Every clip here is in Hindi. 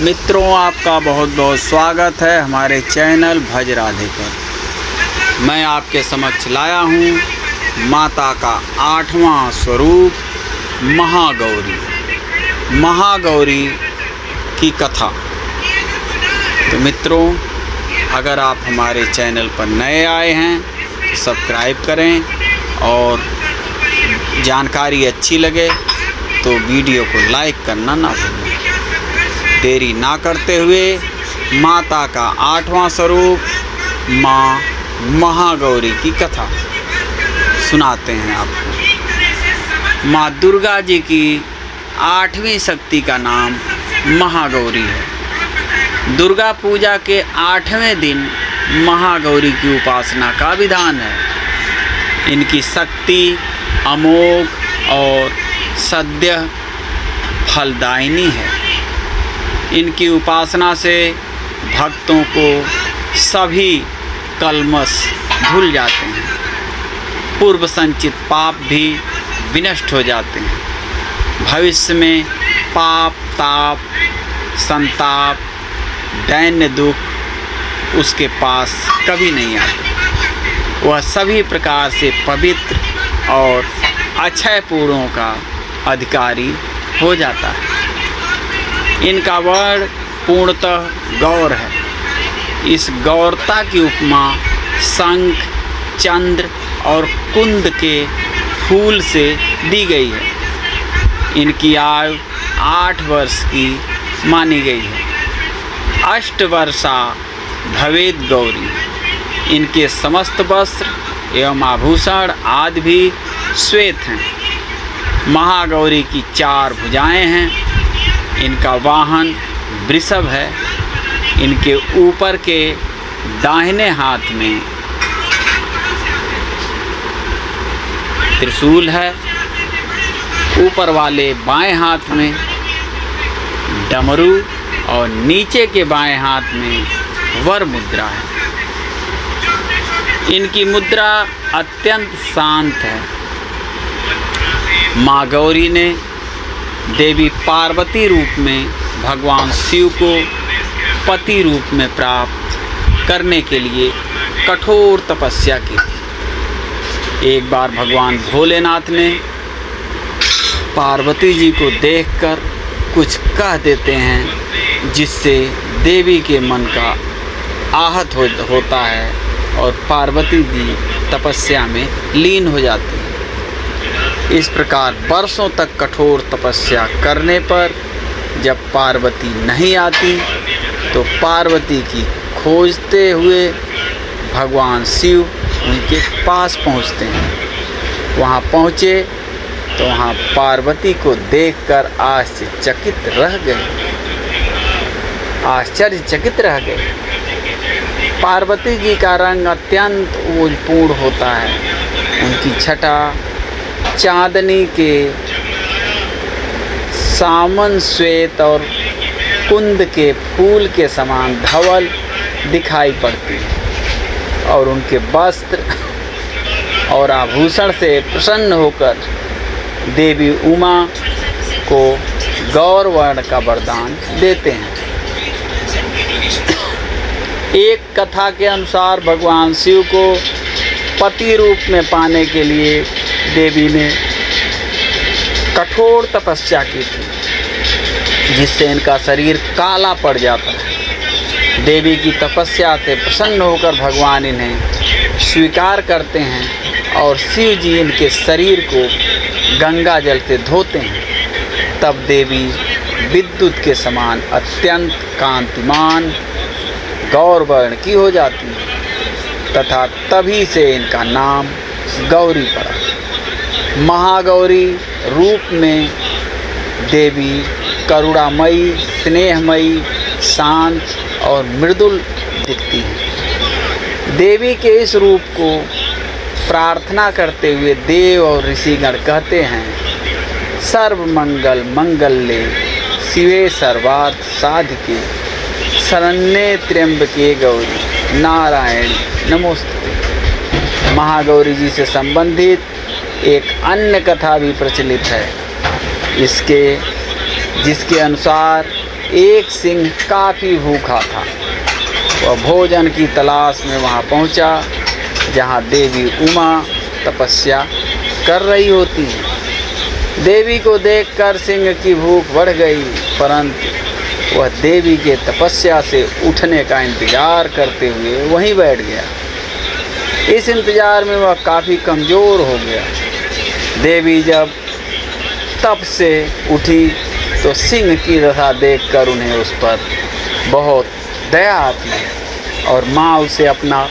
मित्रों, आपका बहुत बहुत स्वागत है हमारे चैनल भज राधे पर। मैं आपके समक्ष लाया हूँ माता का 8वां स्वरूप महागौरी की कथा। तो मित्रों, अगर आप हमारे चैनल पर नए आए हैं तो सब्सक्राइब करें और जानकारी अच्छी लगे तो वीडियो को लाइक करना ना भूलें। देरी ना करते हुए माता का 8वां स्वरूप माँ महागौरी की कथा सुनाते हैं आपको। माँ दुर्गा जी की 8वीं शक्ति का नाम महागौरी है। दुर्गा पूजा के 8वें दिन महागौरी की उपासना का विधान है। इनकी शक्ति अमोघ और सद्य फलदायिनी है। इनकी उपासना से भक्तों को सभी कलमश धुल जाते हैं। पूर्व संचित पाप भी विनष्ट हो जाते हैं। भविष्य में पाप, ताप, संताप, दैन्य दुख उसके पास कभी नहीं आते। वह सभी प्रकार से पवित्र और अक्षय पूर्णों का अधिकारी हो जाता है। इनका वर्ण पूर्णतः गौर है। इस गौरता की उपमा शंख, चंद्र और कुंद के फूल से दी गई है। इनकी आयु 8 वर्ष की मानी गई है। अष्टवर्षा भवेद गौरी। इनके समस्त वस्त्र एवं आभूषण आदि भी श्वेत हैं। महागौरी की 4 भुजाएं हैं। इनका वाहन वृषभ है। इनके ऊपर के दाहिने हाथ में त्रिशूल है। ऊपर वाले बाएं हाथ में डमरू और नीचे के बाएं हाथ में वर मुद्रा है। इनकी मुद्रा अत्यंत शांत है। माँ गौरी ने देवी पार्वती रूप में भगवान शिव को पति रूप में प्राप्त करने के लिए कठोर तपस्या की थी। एक बार भगवान भोलेनाथ ने पार्वती जी को देखकर कुछ कह देते हैं, जिससे देवी के मन का आहत होता है और पार्वती जी तपस्या में लीन हो जाती है। इस प्रकार वर्षों तक कठोर तपस्या करने पर जब पार्वती नहीं आती तो पार्वती की खोजते हुए भगवान शिव उनके पास पहुंचते हैं। वहां पहुंचे तो वहां पार्वती को देखकर आश्चर्यचकित रह गए। पार्वती जी का रंग अत्यंत ओजपूर्ण होता है। उनकी छटा चांदनी के सामन श्वेत और कुंद के फूल के समान धवल दिखाई पड़ती है और उनके वस्त्र और आभूषण से प्रसन्न होकर देवी उमा को गौर वर्ण का वरदान देते हैं। एक कथा के अनुसार भगवान शिव को पति रूप में पाने के लिए देवी ने कठोर तपस्या की थी, जिससे इनका शरीर काला पड़ जाता है। देवी की तपस्या से प्रसन्न होकर भगवान इन्हें स्वीकार करते हैं और शिव जी इनके शरीर को गंगा जल से धोते हैं। तब देवी विद्युत के समान अत्यंत कांतिमान गौर वर्ण की हो जाती है तथा तभी से इनका नाम गौरी पड़ा। महागौरी रूप में देवी करुणामयी, स्नेहमयी, शांत और मृदुल दिखती है। देवी के इस रूप को प्रार्थना करते हुए देव और ऋषिगण कहते हैं, सर्वमंगल मंगल्ये शिवे सर्वार्थ साधिके शरण्ये त्र्यंबके गौरी नारायणी नमोस्तुते। महागौरी जी से संबंधित एक अन्य कथा भी प्रचलित है, जिसके अनुसार एक सिंह काफ़ी भूखा था। वह भोजन की तलाश में वहाँ पहुँचा जहाँ देवी उमा तपस्या कर रही होती है। देवी को देखकर सिंह की भूख बढ़ गई, परंतु वह देवी के तपस्या से उठने का इंतज़ार करते हुए वहीं बैठ गया। इस इंतज़ार में वह काफ़ी कमज़ोर हो गया। देवी जब तप से उठी तो सिंह की दशा देखकर उन्हें उस पर बहुत दया आती है और माँ उसे अपना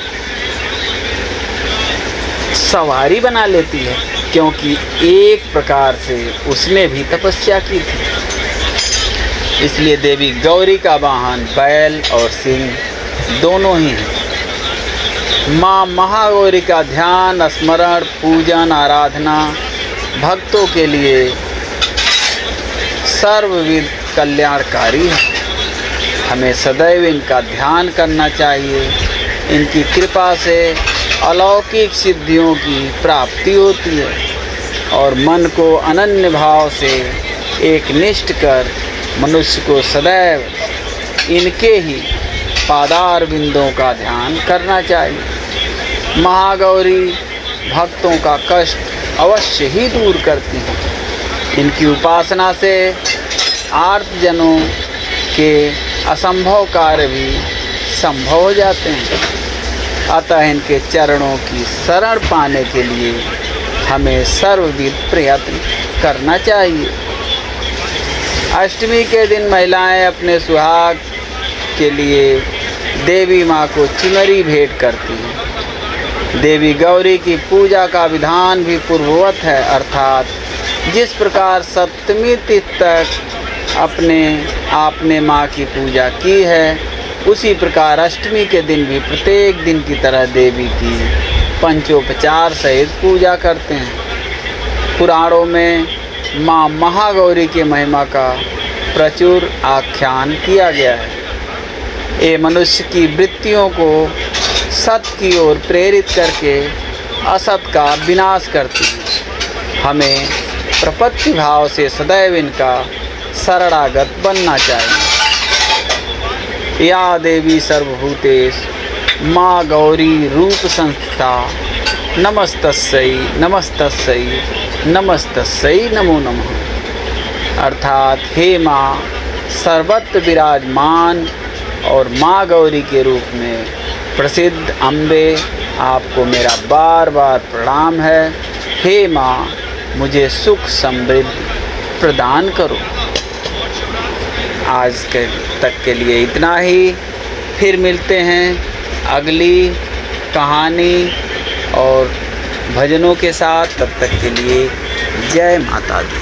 सवारी बना लेती है, क्योंकि एक प्रकार से उसने भी तपस्या की थी। इसलिए देवी गौरी का वाहन बैल और सिंह दोनों ही हैं। माँ महागौरी का ध्यान, स्मरण, पूजन, आराधना भक्तों के लिए सर्वविध कल्याणकारी है। हमें सदैव इनका ध्यान करना चाहिए। इनकी कृपा से अलौकिक सिद्धियों की प्राप्ति होती है और मन को अनन्य भाव से एक निष्ठ कर मनुष्य को सदैव इनके ही पादार बिंदों का ध्यान करना चाहिए। महागौरी भक्तों का कष्ट अवश्य ही दूर करती हैं। इनकी उपासना से आर्तजनों के असंभव कार्य भी संभव हो जाते हैं। अतः इनके चरणों की शरण पाने के लिए हमें सर्वविध प्रयत्न करना चाहिए। अष्टमी के दिन महिलाएं अपने सुहाग के लिए देवी माँ को चुनरी भेंट करती हैं। देवी गौरी की पूजा का विधान भी पूर्ववत है, अर्थात जिस प्रकार सप्तमी तिथि तक आपने माँ की पूजा की है, उसी प्रकार अष्टमी के दिन भी प्रत्येक दिन की तरह देवी की पंचोपचार सहित पूजा करते हैं। पुराणों में माँ महागौरी के महिमा का प्रचुर आख्यान किया गया है। ये मनुष्य की वृत्तियों को सत की ओर प्रेरित करके असत का विनाश करती है। हमें प्रपत्ति भाव से सदैव इनका शरणागत बनना चाहिए। या देवी सर्वभूतेश माँ गौरी रूप संस्था नमस्तस्यै नमस्तस्यै नमस्तस्यै नमो नमः। अर्थात हे माँ सर्वत्र विराजमान और माँ गौरी के रूप में प्रसिद्ध अम्बे, आपको मेरा बार बार प्रणाम है। हे माँ, मुझे सुख समृद्धि प्रदान करो। आज तक के लिए इतना ही। फिर मिलते हैं अगली कहानी और भजनों के साथ। तब तक के लिए जय माता दी।